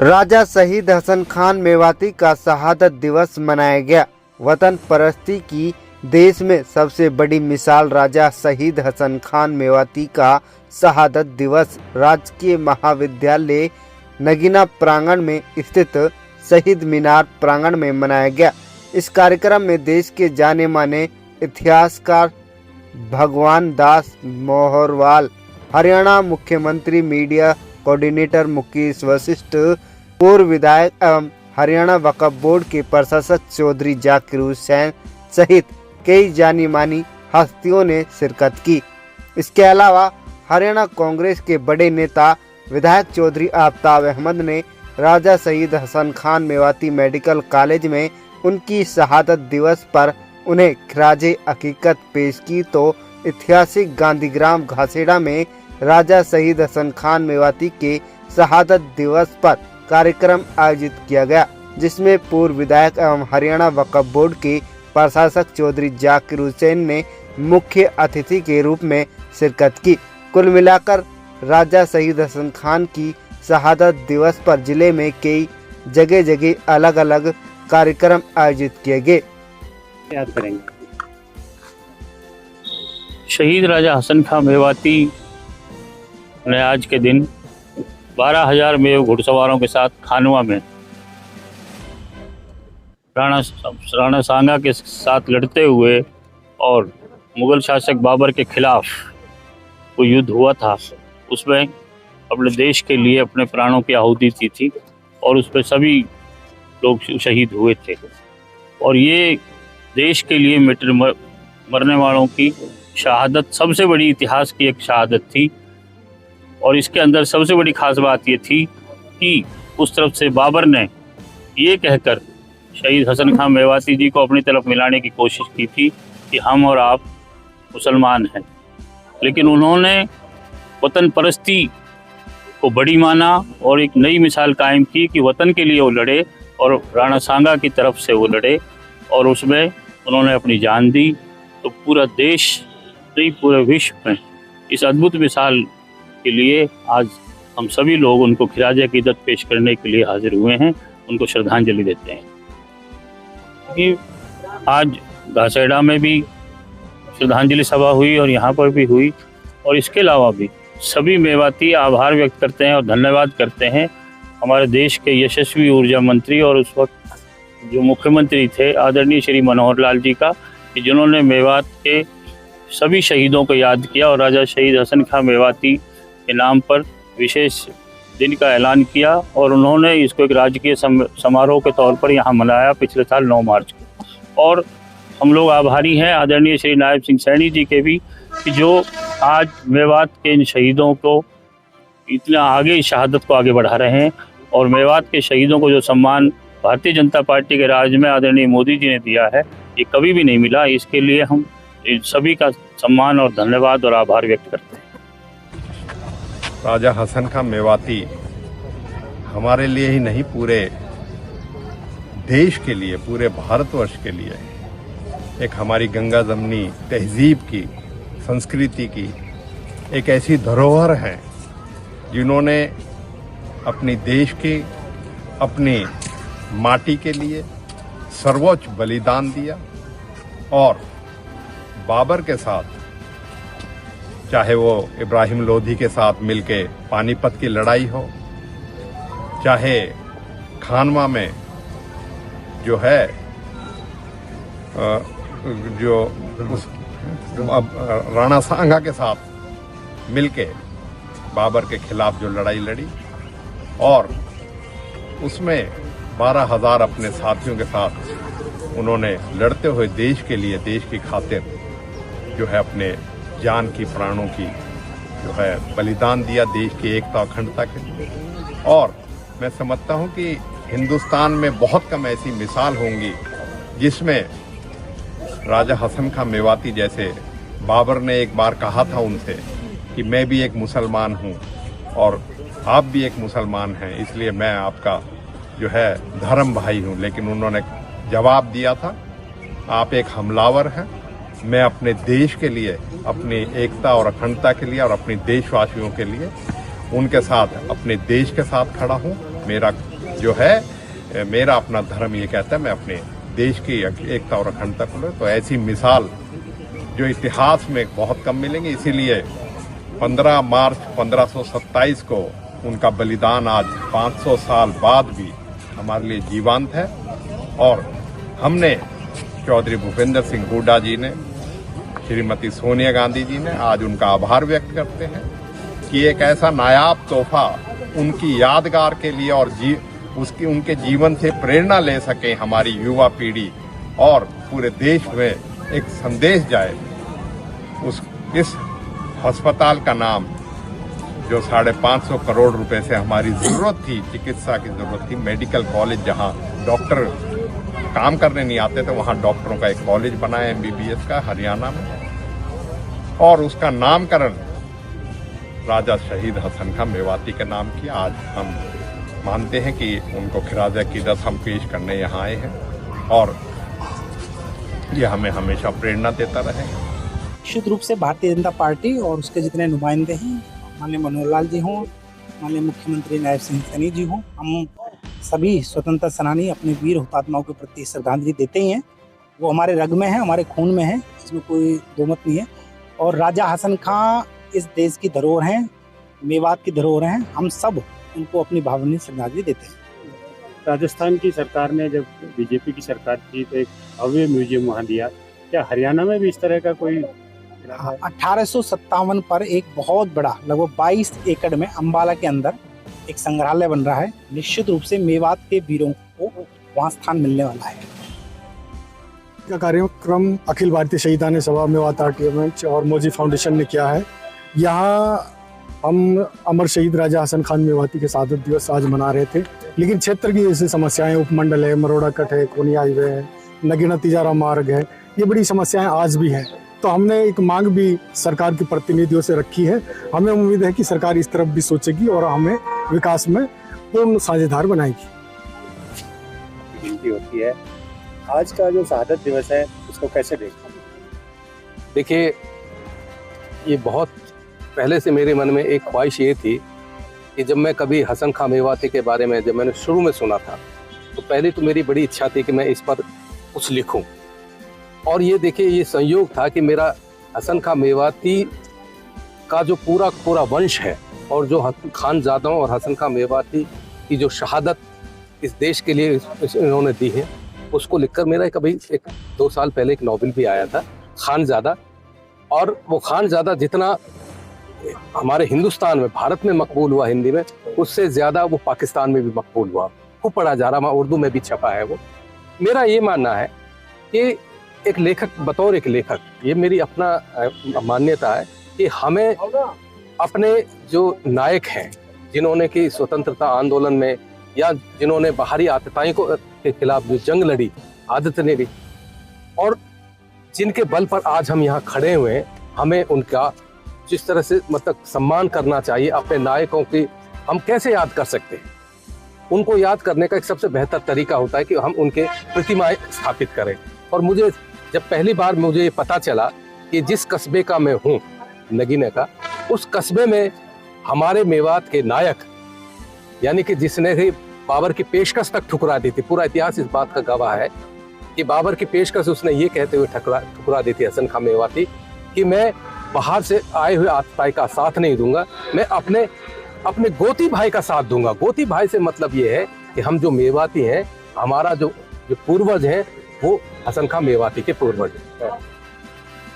राजा शहीद हसन खान मेवाती का शहादत दिवस मनाया गया। वतन परस्ती की देश में सबसे बड़ी मिसाल राजा शहीद हसन खान मेवाती का शहादत दिवस राजकीय महाविद्यालय नगीना प्रांगण में स्थित शहीद मीनार प्रांगण में मनाया गया। इस कार्यक्रम में देश के जाने माने इतिहासकार भगवान दास मोहरवाल, हरियाणा मुख्यमंत्री, मीडिया कोऑर्डिनेटर मुकेश वशिष्ठ, पूर्व विधायक एवं हरियाणा वक्फ बोर्ड के प्रशासक चौधरी जाकिर हुसैन सहित कई जानी मानी हस्तियों ने शिरकत की। इसके अलावा हरियाणा कांग्रेस के बड़े नेता विधायक चौधरी आफताब अहमद ने राजा शहीद हसन खान मेवाती मेडिकल कॉलेज में उनकी शहादत दिवस पर उन्हें खिराजे अकीकत पेश की। तो ऐतिहासिक गांधीग्राम घासेड़ा में राजा शहीद हसन खान मेवाती के शहादत दिवस पर कार्यक्रम आयोजित किया गया, जिसमें पूर्व विधायक एवं हरियाणा वक्फ बोर्ड के प्रशासक चौधरी जाकिर हुसैन ने मुख्य अतिथि के रूप में शिरकत की। कुल मिलाकर राजा शहीद हसन खान की शहादत दिवस पर जिले में कई जगह अलग अलग कार्यक्रम आयोजित किए गए। याद करेंगे शहीद राजा हसन खान मेवाती ने आज के दिन 12,000 मेव घुड़सवारों के साथ खानवा में राणा सांगा के साथ लड़ते हुए और मुगल शासक बाबर के खिलाफ वो युद्ध हुआ था, उसमें अपने देश के लिए अपने प्राणों की आहुति दी थी और उस पर सभी लोग शहीद हुए थे। और ये देश के लिए मरने वालों की शहादत सबसे बड़ी इतिहास की एक शहादत थी। और इसके अंदर सबसे बड़ी खास बात ये थी कि उस तरफ से बाबर ने ये कहकर शहीद हसन खान मेवाती जी को अपनी तरफ मिलाने की कोशिश की थी कि हम और आप मुसलमान हैं, लेकिन उन्होंने वतन परस्ती को बड़ी माना और एक नई मिसाल कायम की कि वतन के लिए वो लड़े और राणा सांगा की तरफ से वो लड़े और उसमें उन्होंने अपनी जान दी। तो पूरा देश नहीं, पूरे विश्व में इस अद्भुत मिसाल के लिए आज हम सभी लोग उनको खिराज अकीदत पेश करने के लिए हाजिर हुए हैं, उनको श्रद्धांजलि देते हैं। कि आज घासेड़ा में भी श्रद्धांजलि सभा हुई और यहाँ पर भी हुई, और इसके अलावा भी सभी मेवाती आभार व्यक्त करते हैं और धन्यवाद करते हैं हमारे देश के यशस्वी ऊर्जा मंत्री और उस वक्त जो मुख्यमंत्री थे आदरणीय श्री मनोहर लाल जी का, कि जिन्होंने मेवात के सभी शहीदों को याद किया और राजा शहीद हसन खान मेवाती के नाम पर विशेष दिन का ऐलान किया और उन्होंने इसको एक राजकीय समारोह के तौर पर यहाँ मनाया पिछले साल 9 मार्च को। और हम लोग आभारी हैं आदरणीय श्री नायब सिंह सैनी जी के भी, कि जो आज मेवात के इन शहीदों को इतना आगे शहादत को आगे बढ़ा रहे हैं। और मेवात के शहीदों को जो सम्मान भारतीय जनता पार्टी के राज में आदरणीय मोदी जी ने दिया है, ये कभी भी नहीं मिला। इसके लिए हम सभी का सम्मान और धन्यवाद और आभार व्यक्त करते हैं। राजा हसन खान मेवाती हमारे लिए ही नहीं, पूरे देश के लिए, पूरे भारतवर्ष के लिए एक हमारी गंगा जमनी तहजीब की, संस्कृति की एक ऐसी धरोहर है जिन्होंने अपनी देश की, अपनी माटी के लिए सर्वोच्च बलिदान दिया। और बाबर के साथ, चाहे वो इब्राहिम लोधी के साथ मिलके पानीपत की लड़ाई हो, चाहे खानवा में जो है जो राणा सांगा के साथ मिलके बाबर के खिलाफ जो लड़ाई लड़ी और उसमें 12,000 अपने साथियों के साथ उन्होंने लड़ते हुए देश के लिए, देश की खातिर जो है अपने जान की, प्राणों की जो है बलिदान दिया देश की एकता अखंडता के लिए। और मैं समझता हूं कि हिंदुस्तान में बहुत कम ऐसी मिसाल होंगी जिसमें राजा हसन खान मेवाती जैसे, बाबर ने एक बार कहा था उनसे कि मैं भी एक मुसलमान हूं और आप भी एक मुसलमान हैं, इसलिए मैं आपका जो है धर्म भाई हूं। लेकिन उन्होंने जवाब दिया था, आप एक हमलावर हैं, मैं अपने देश के लिए, अपनी एकता और अखंडता के लिए और अपने देशवासियों के लिए उनके साथ, अपने देश के साथ खड़ा हूं। मेरा जो है, मेरा अपना धर्म ये कहता है मैं अपने देश की एकता और अखंडता को, तो ऐसी मिसाल जो इतिहास में बहुत कम मिलेंगे। इसीलिए 15 मार्च 1527 को उनका बलिदान आज 500 साल बाद भी हमारे लिए जीवंत है। और हमने चौधरी भूपेंद्र सिंह हुड्डा जी ने, श्रीमती सोनिया गांधी जी ने आज उनका आभार व्यक्त करते हैं कि एक ऐसा नायाब तोहफा उनकी यादगार के लिए और उनके जीवन से प्रेरणा ले सके हमारी युवा पीढ़ी और पूरे देश में एक संदेश जाए। इस अस्पताल का नाम जो 550 करोड़ रुपए से हमारी जरूरत थी, चिकित्सा की जरूरत थी, मेडिकल कॉलेज जहां डॉक्टर काम करने नहीं आते थे वहां डॉक्टरों का एक कॉलेज बना है MBBS का हरियाणा में, और उसका नामकरण राजा शहीद हसन खां मेवाती के नाम किया। आज हम मानते हैं कि उनको खिराज अकीदत हम पेश करने यहाँ आए हैं और ये हमें हमेशा प्रेरणा देता रहेगा। निश्चित रूप से भारतीय जनता पार्टी और उसके जितने नुमाइंदे हैं, माननीय मनोहर लाल जी हों, माननीय मुख्यमंत्री नायब सिंह सैनी जी हों, हम सभी स्वतंत्रता सेनानी अपने वीर हुतात्माओं के प्रति श्रद्धांजलि देते ही हैं। वो हमारे रग में है, हमारे खून में है, इसमें कोई दोमत नहीं है। और राजा हसन खां इस देश की धरोहर हैं, मेवात की धरोहर हैं। हम सब उनको अपनी भावनीय श्रद्धांजलि देते हैं। राजस्थान की सरकार ने जब बीजेपी की सरकार थी तो एक भव्य म्यूजियम वहाँ दिया, क्या हरियाणा में भी इस तरह का कोई? 1857 पर एक बहुत बड़ा लगभग 22 एकड़ में अम्बाला के अंदर एक संग्रहालय बन रहा है। निश्चित रूप से मेवात के वीरों को वहाँ स्थान मिलने वाला है। का कार्यक्रम अखिल भारतीय शहीदान सभा मेवात आरटीए मंच और मोजी फाउंडेशन ने किया है। यहाँ हम अमर शहीद राजा हसन खान मेवाती के शहादत दिवस आज मना रहे थे, लेकिन क्षेत्र की ऐसी समस्याएं, उपमंडल है, मरोड़ा कट है, कोनी हाईवे है, नगीना तिजारा मार्ग है, ये बड़ी समस्याएं आज भी हैं। तो हमने एक मांग भी सरकार के प्रतिनिधियों से रखी है। हमें उम्मीद है कि सरकार इस तरफ भी सोचेगी और हमें विकास में पूर्ण साझेदार बनाएगी। गिनती होती है, आज का जो शहादत दिवस है उसको कैसे देखते हैं? देखिए, ये बहुत पहले से मेरे मन में एक ख्वाहिश ये थी कि जब मैं कभी हसन खां मेवाती के बारे में जब मैंने शुरू में सुना था तो पहले तो मेरी बड़ी इच्छा थी कि मैं इस पर कुछ लिखूं। और ये देखिए, ये संयोग था कि मेरा हसन खां मेवाती का जो पूरा वंश है और जो खानजादों और हसन खां मेवाती की जो शहादत इस देश के लिए इन्होंने दी है, उसको लिखकर मेरा कभी 2 साल पहले एक नॉवेल भी आया था, खानजादा। और वो खानजादा जितना हमारे हिंदुस्तान में, भारत में मकबूल हुआ हिंदी में, उससे ज़्यादा वो पाकिस्तान में भी मकबूल हुआ, खूब पढ़ा जा रहा, उर्दू में भी छपा है वो। मेरा ये मानना है कि एक लेखक, बतौर एक लेखक, ये मेरी अपना मान्यता है कि हमें अपने जो नायक हैं, जिन्होंने कि स्वतंत्रता आंदोलन में या जिन्होंने बाहरी आतताई के खिलाफ जो जंग लड़ी, आदत ने ली, और जिनके बल पर आज हम यहाँ खड़े हुए हैं, हमें उनका जिस तरह से मतलब सम्मान करना चाहिए। अपने नायकों की हम कैसे याद कर सकते हैं? उनको याद करने का एक सबसे बेहतर तरीका होता है कि हम उनके प्रतिमाएं स्थापित करें। और मुझे जब पहली बार मुझे ये पता चला कि जिस कस्बे का मैं हूँ, नगीना का, उस कस्बे में हमारे मेवात के नायक, यानी कि जिसने बाबर की पेशकश तक ठुकरा दी थी, पूरा इतिहास इस बात का गवाह है कि बाबर की पेशकश उसने ये कहते हुए ठुकरा दी थी, हसन खां मेवाती, कि मैं बाहर से आए हुए आतताई का साथ नहीं दूंगा, मैं अपने गोती भाई का साथ दूंगा। गोती भाई से मतलब ये है कि हम जो मेवाती हैं, हमारा जो पूर्वज हैं, वो हसन खां मेवाती के पूर्वज हैं।